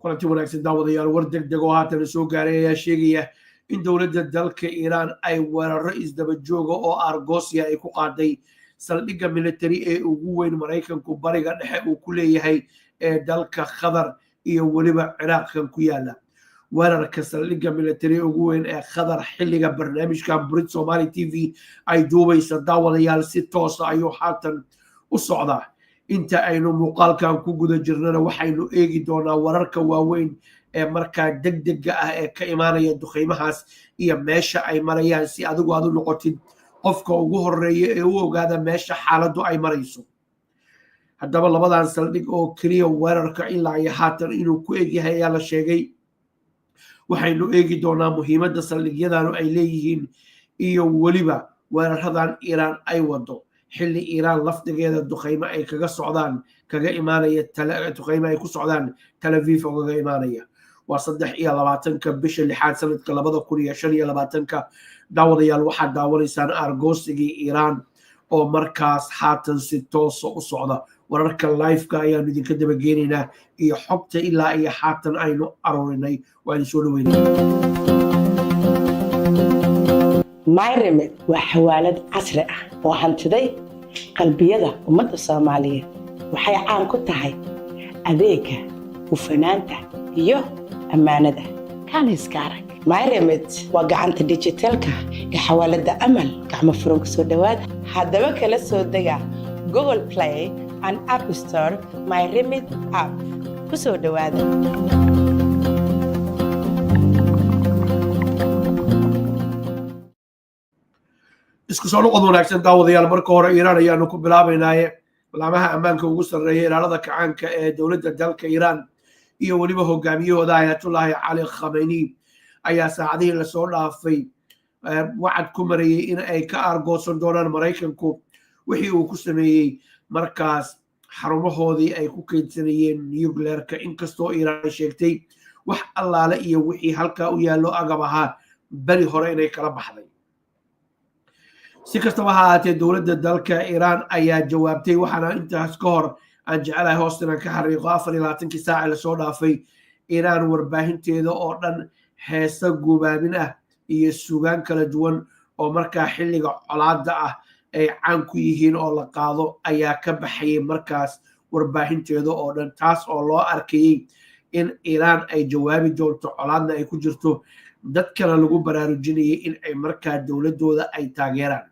kulanti wanaagsan daawadayaal war degdeg oo haatan soo gaaray ayaa sheegaya in dowladda dalka Iiraan ay weeraro isdaba jooga oo Argosya ay ku qaaday saldhigga military ee ugu weyn Mareykanku bariga dhexe uu ku leeyahay ee dalka Qatar iyo waliba Ciraaq ku yaala weerarka saldhigga military ugu weyn ee Qatar xilliga barnaamijka Brit Somali TV ay duubaysa daawadayaal si toos ah ayuu haatan u socdaa inta aynu muuqaalkan ku guda jirnana waxaynu eegi doonaa wararka waaweyn ee markaa degdega ah ee ka imaanaya duqeymahaas iyo meesha ay marayaan si adigu aad u noqotid qofka ugu horeeya ee u ogaada meesha xaaladdu ay marayso haddaba labadan saldhig oo keliya weerarka ilaa iyo haatan inuu ku egyahay ayaa la sheegay waxaynu eegi doonaa muhiimadda saldhigyadanu ay leeyihiin iyo weliba weeraradan Iiraan ay wado xilli Iiraan laftigeeda duqeymo ay kaga socdaan kaga imaanaya duqeymo ay ku socdaan Tel Aviv oo kaga imaanaya waa 23 bisha 6 sanadka 2025 daawadayaal waxaad daawanaysaan argoosigii Iiraan oo markaas haatan si toos u socda wararka live-ka ayaan idinka daba geenaynaa iyo xogta ilaa iyo haatan aynu aruurinay waan soo dhaweynaa MyRemit waa xawaalad casri ah oo hantiday qalbiyada ummadda Soomaaliyeed waxay caan ku tahay adeegga hufanaanta iyo ammaanada kaaliska arag MyRemit waa gacanta digitalka ee xawaalada amal gacmo furan ku soo dhawaada haddaba kala soo dega Google Play and App Store MyRemit app ku soo dhawaada isku soo noqod wanaagsan daawadayaal marka hore Iiraan ayaanu ku bilaabaynaa laamaha ammaanka ugu sarreeya ilaalada kacaanka ee dowladda dalka Iiraan iyo waliba hogaamiyahooda Ayatollah Ali Khamenei ayaa saacadihii la soo dhaafay wacad ku marayay in ay ka argoosan doonaan Mareykanku wixii uu ku sameeyay markaas xarumahoodii ay ku kaydsanayeen nuclearka inkastoo Iiraan sheegtay wax allaale iyo wixii halka u yaallo agab ahaa bari hore inay kala baxday si kastaba ha ahaatee dowladda dalka Iiraan ayaa jawaabtay waxaana intaas ka hor aan jecelahay hoostan ka xariiqo 24 saac la soo dhaafay Iiraan warbaahinteeda oo dhan heesa guubaamin ah iyo suugaan kala duwan oo markaa xilliga colaadda ah ay caan ku yihiin oo la qaado ayaa ka baxayay markaas warbaahinteeda oo dhan taas oo loo arkayay in Iiraan ay jawaabi doonto colaadna ay ku jirto dadkana lagu baraarujinayay in ay markaa dowladooda ay taageeraan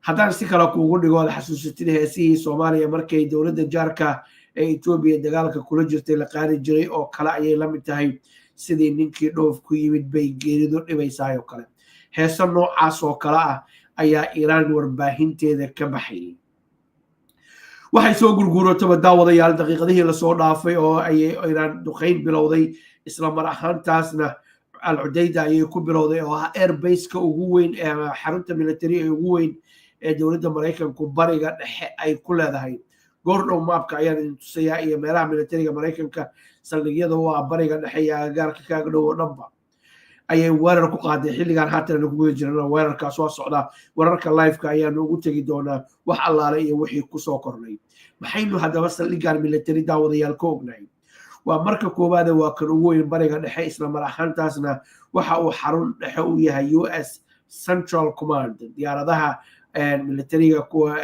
haddaan si kale kuugu dhigo la xasuusatid heesihii Soomaaliya markay dowladda jaarka ee Itoobiya dagaalka kula jirtay la qaadi jiray oo kale ayay la mid tahay sidii ninkii dhoof ku yimid bay geeridu dhibaysaa oo kale heeso noocaas oo kale ah ayaa Iiraan warbaahinteeda ka baxayay waxay soo gurguurotaba daawadayaal daqiiqadihii la soo dhaafay oo ay Iiraan duqeyn bilowday isla mar ahaantaasna Al-Udayda ayay ku bilowday oo airbase-ka ugu weyn ee xarunta military ee ugu weyn ee dowladda Mareykanku bariga dhexe ay ku leedahay goordhow maapka ayaan idin tusayaa iyo meelaha militariga Mareykanka saldhigyada waa bariga dhexe iyo agagaarka kaaga dhow dhanba ayay weerar ku qaaday xilligan haatan ku guda jirnaa weerarkaas waa socda wararka live-ka ayaanu ugu tagi doonaa wax allaale iyo wixii ku soo kornay maxaynu haddaba saldhiggan military daawadayaal ka ognahay waa marka koowaad waa kan ugu weyn bariga dhexe isla mar ahaantaasna waxa uu xarun dhexe u yahay US Central Command diyaaradaha militariga kuwa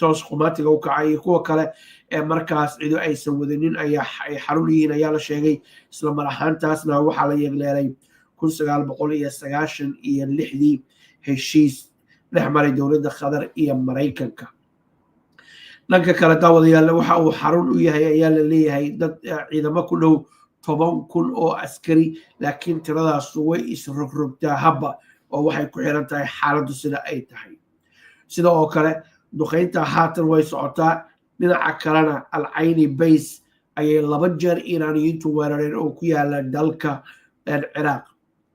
toos qumatiga u kacay kuwa kale ee markaas ciido aysan wadanin ayaa ay xarun yihiin ayaa la sheegay isla mar ahaantaasna waxa la yeegleelay 1996 heshiis dhex maray dowladda Qatar iyo Mareykanka dhanka kale daawadayaal waxa uu xarun u yahay ayaa la leeyahay dad ciidamo ku dhow 10,000 oo askari laakiin tiradaas way isrogrogtaa habba oo waxay ku xiran tahay xaaladdu sida ay tahay sida oo kale duqeynta haatan way socotaa dhinaca kalena Al-Ayni base ayay 2 jeer Iiraaniyiintu weerareen oo ku yaala dalka Ciraaq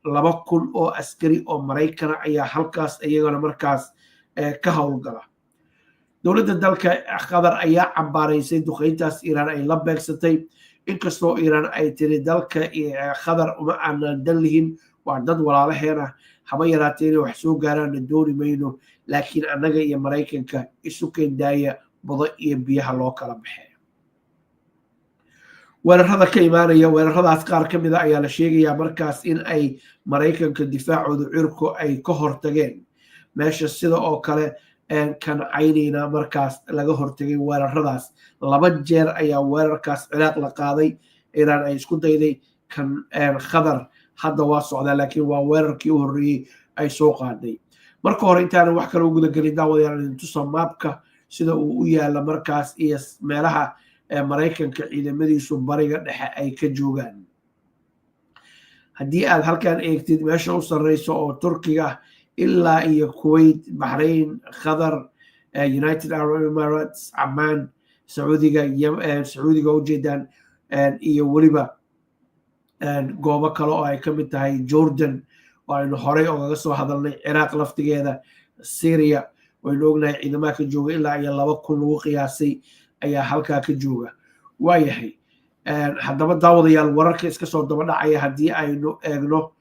2,000 oo askari oo Mareykan ayaa halkaas iyagana markaas ka howlgala dowladda dalka Qatar ayaa cambaaraysay duqeyntaas Iiraan ay la beegsatay inkastoo Iiraan ay tiri dalka Qatar uma aanan dalihin waa dad walaalaheena haba yaraatee wax soo gaaraan dooni mayno laakiin annaga iyo Mareykanka isu keendaaya bada iyo biyaha loo kala baxay weerarada ka imaanaya weeraradaas qaar ka mida ayaa la sheegayaa markaas in ay maraykanka difaacooda cirku ay ka hortageen meesha sida oo kale kancaynayna markaas laga hortagay weeraradaas 2 jeer ayaa weerarkaas ciraaq la qaaday iiraan ay isku dayday kan khadar hadda waa socdaa laakiin waa weerarkii u horreeyey ay soo qaaday marka hore intaanan wax kale u guda gelin daawadayaal idin tusa maabka sida uu u yaala markaas iyo meelaha maraykanka ciidamadiisu bariga dhexe ay ka joogaan haddii aad halkan eegtid meesha u sarreyso oo turkiga ilaa iyo kuwait bahrain qatar united arab emirates camaan sacuudiga ujeedaan iyo weliba goobo kale oo ay ka mid tahay jordan oo aynu horey ogaga soo hadalnay ciraaq laftigeeda syria waynu ognahay ciidamaha ka jooga ilaa iyo 2,000 lagu qiyaasay ayaa halkaa ka jooga waayahay haddaba daawadayaal wararka iska soo daba dhacaya haddii aynu eegno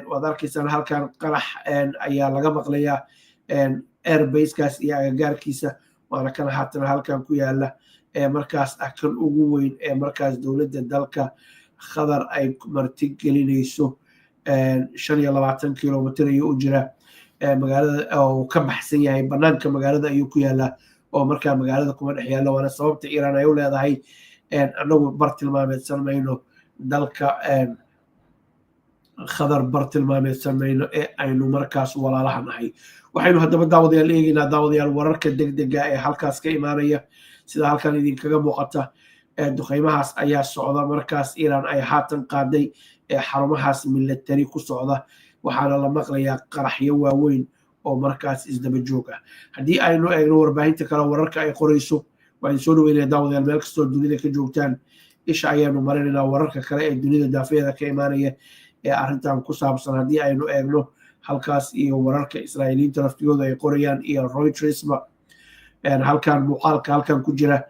waad arkaysaan halkan qarax ayaa laga maqlayaa airbasekaas iyo agagaarkiisa waana kan haatan halkan ku yaala markaas ah kan ugu weyn ee markaas dowladda dalka qatar ay martigelinayso 25 kilomitir ayuu u jira magaalada oo ka baxsan yahay banaanka magaalada ayuu ku yaalaa oo markaa magaalada kuma dhex yaalla waana sababta iiraan ay u leedahay annagu bartilmaameedsan mayno dalka qatar bartilmaameedsan mayno ee aynu markaas walaalaha nahay waxaynu haddaba daawadayaal eegaynaa daawadayaal wararka degdega ee halkaas ka imaanaya sida halkan idinkaga muuqata duqeymahaas ayaa socda markaas iiraan ay haatan qaaday xarumahaas military ku socda waxaana la maqlayaa qaraxyo waaweyn oo markaas isdaba joog ah haddii aynu eegno warbaahinta kale wararka ay qorayso waan soo dhaweynaya daawadayaal meel kastoo dunida ka joogtaan isha ayaanu marinaynaa wararka kale ee dunida daafeeda ka imaanaya ee arrintan ku saabsan haddii aynu eegno halkaas iyo wararka israa'iiliyiinta laftigooda ay qorayaan iyo Reutersba halkan muuqaalka halkan ku jira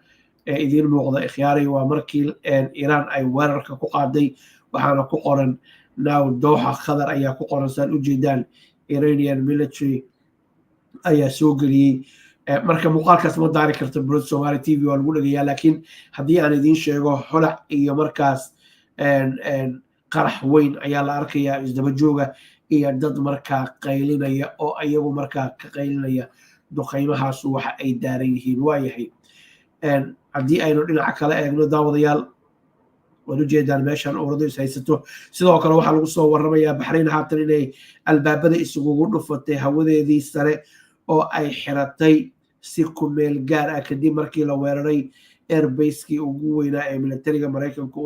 ee idiin muuqda ikhyaaray waa markii Iiraan ay weerarka ku qaaday waxaana ku qoran now Doha Qatar ayaa ku qoran saan u jeedaan Iranian military ayaa soo geliyey marka muuqaalkaas ma daari karta Bulad Somali TV waa lagu dhagayaa laakiin haddii aan idiin sheego xolac iyo markaas qarax weyn ayaa la arkayaa isdaba jooga iyo dad markaa qaylinaya oo ayagu markaa ka qaylinaya duqeymahaas waxa ay daaran yihiin waayahay haddii aynu dhinaca kale eegno daawadayaal waad ujeedaan meeshan uradu is haysato sidoo kale waxaa lagu soo warramayaa baxrayn haatan inay albaabada isugugu dhufatay hawadeedii sare oo ay xiratay si ku meel gaar ah kadib markii la weeraray airbaseki ugu weynaa ee militariga maraykanka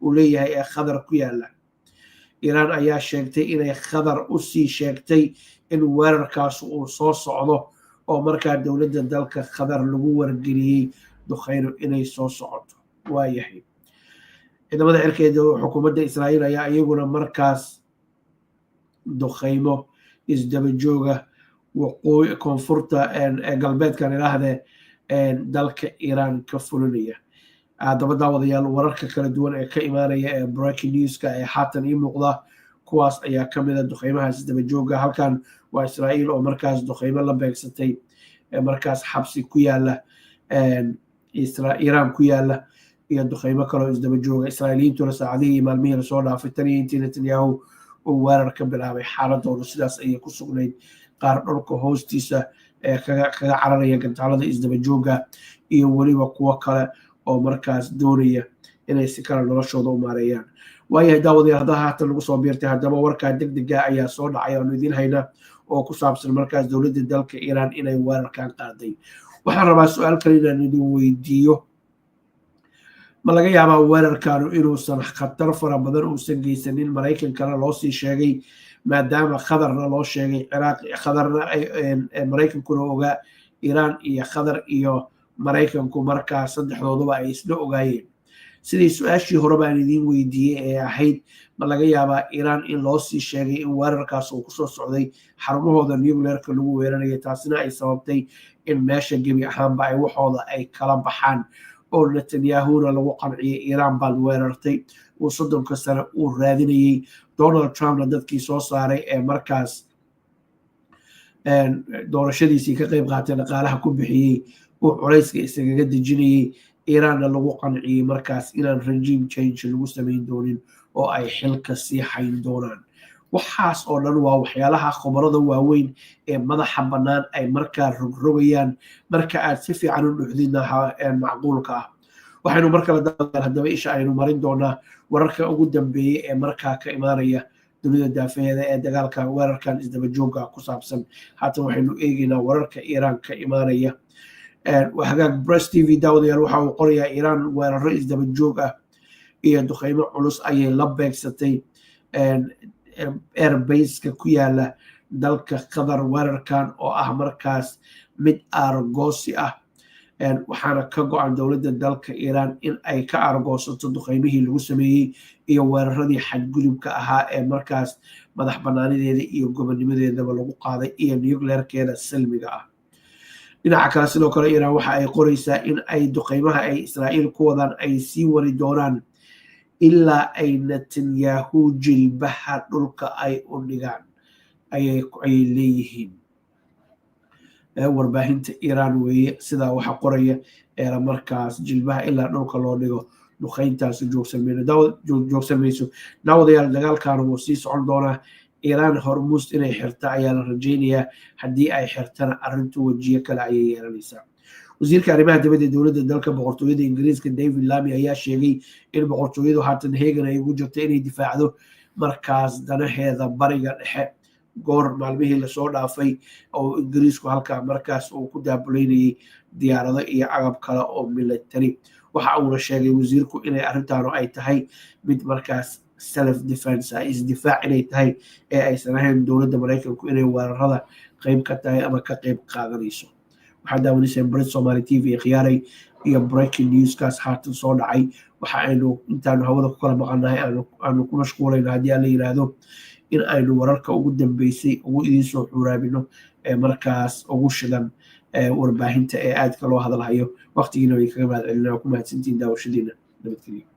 uu leeyahay ee qatar ku yaala iiraan ayaa sheegtay inay qatar usii sheegtay in weerarkaas uu soo socdo oo markaa dowladda dalka qatar lagu wargeliyey duqeyno inay soo socoto waayahay ciidamada cirkeeda xukuumadda israa'iil ayaa iyaguna markaas duqeymo isdaba jooga waqooyi koonfurta galbeedkan ilaahdee dalka iiraan ka fulinaya haddaba daawadayaal wararka kala duwan ee ka imaanaya ee breaking newska ee haatan ii muuqda kuwaas ayaa ka mid a duqeymahaas isdaba jooga halkan waa israa'iil oo markaas duqeymo la beegsatay markaas xabsi ku yaala iiraan ku yaala iyo duqeymo kaloo isdaba jooga israa'iiliyiintuna saacadihii iyo maalmihii lasoo dhaafay tan iyo intii netanyahu uu weerar ka bilaabay xaaladooda sidaas ayay ku sugnayd qaar dhulka hoostiisa ee kaga cararaya gantaalada isdaba jooga iyo weliba kuwo kale oo markaas doonaya inay si kale noloshooda u maareeyaan waayahay daawadayaal haddaa haatan lagu soo biirtay haddaba warkaa degdega ayaa soo dhacay aanu idiin haynaa oo ku saabsan markaas dowladda dalka iiraan inay weerarkan qaaday waxaan rabaa su-aal kale inaan idin weydiiyo ma laga yaabaa weerarkanu inuusan khatar fara badan uusan geysanin maraykankana loo sii sheegay maadaama qatarna loo sheegay ciraaq qatarna maraykankuna ogaa iiraan iyo qatar iyo maraykanku markaa saddexdooduba ay isla ogaayeen sidii su-aashii hore baan idiin weydiiyey ee ahayd ma laga yaabaa iiraan in loo sii sheegay in weerarkaas uu kusoo socday xarumahooda nuclearka lagu weeraraya taasina ay sababtay in meesha gebi ahaanba ay waxooda ay kala baxaan oo netanyahuna lagu qanciyay iiraan baad weerartay uu 30 sano uu raadinayey donald trumpna dadkii soo saaray ee markaas doorashadiisii ka qayb qaatay dhaqaalaha ku bixiyey uu culayska isagaga dejinayey iiraanna lagu qanciyey markaas inaan regime change lagu samayn doonin oo ay xilka sii hayn doonaan. waxaas oo dhan waa waxyaalaha khubarada waaweyn ee madaxa bannaan ay markaa rogrogayaan marka aad si fiican u dhuxdinaha macquulka ah. waxaynu mar kale daawadayaal haddaba isha aynu marin doonaa wararka ugu dambeeyey ee markaa ka imaanaya dunida daafaheeda ee dagaalka weerarkan isdaba joogga ku saabsan. haatan waxaynu eegaynaa wararka iiraan ka imaanaya. hagaag Press TV daawadayaal waxa uu qorayaa iiraan weeraro isdaba joog ah iyo duqeymo culus ayay la beegsatay airbase-ka ku yaala dalka qatar. weerarkan oo ah markaas mid aargoosi ah waxaana ka go-an dowladda dalka iiraan in ay ka aargoosato duqeymihii lagu sameeyey iyo weeraradii xadgudubka ahaa ee markaas madax banaanideeda iyo gobonnimadeedaba lagu qaaday iyo nuclearkeeda salmiga ah. dhinaca kale sidoo kale iiraan waxa ay qoraysaa in ay duqeymaha ay israa'iil ku wadaan ay sii wari doonaan ilaa ay netanyahu jilbaha dhulka ay u dhigaan ayay leeyihiin. warbaahinta iiraan weeye sidaa waxa qoraya eela markaas jilbaha ilaa dhulka loo dhigo duqeyntaasi joogsan mayso. daawadayaal dagaalkan wuu sii socon doonaa. iiraan hormuus inay xirta ayaa la rajaynayaa. haddii ay xirtana arrintu wejiyo kale ayay yeelanaysaa. wasiirka arrimaha dibadda dowladda dalka boqortooyada ingiriiska David Lammy ayaa sheegay in boqortooyadu haatan heegan ay ugu jirto inay difaacdo markaas danaheeda bariga dhexe. goor maalmihii lasoo dhaafay oo ingiriisku halkaa markaas uu ku daabuleynayay diyaarado iyo agab kale oo military. waxa uuna sheegay wasiirku inay arrintaanu ay tahay mid markaas self defense isdifaac inay tahay ee aysan ahayn dowladda maraykanku inay weerarada qayb ka tahay ama ka qayb qaadanayso. waxaa daawanayseen Brit Somali TV khiyaaray iyo breaking newskaas haatan soo dhacay. waxa aynu intaanu hawada ku kala maqanahay aanu ku mashquulayno haddii aan la yiraahdo in aynu wararka ugu dambeysay ugu idiin soo xuraabino ee markaas ugu shidan warbaahinta ee aadka loo hadalhayo. waqtigiina way kaga mahadcelinaa ku mahadsantihiin daawashadiina. nabadgelyo.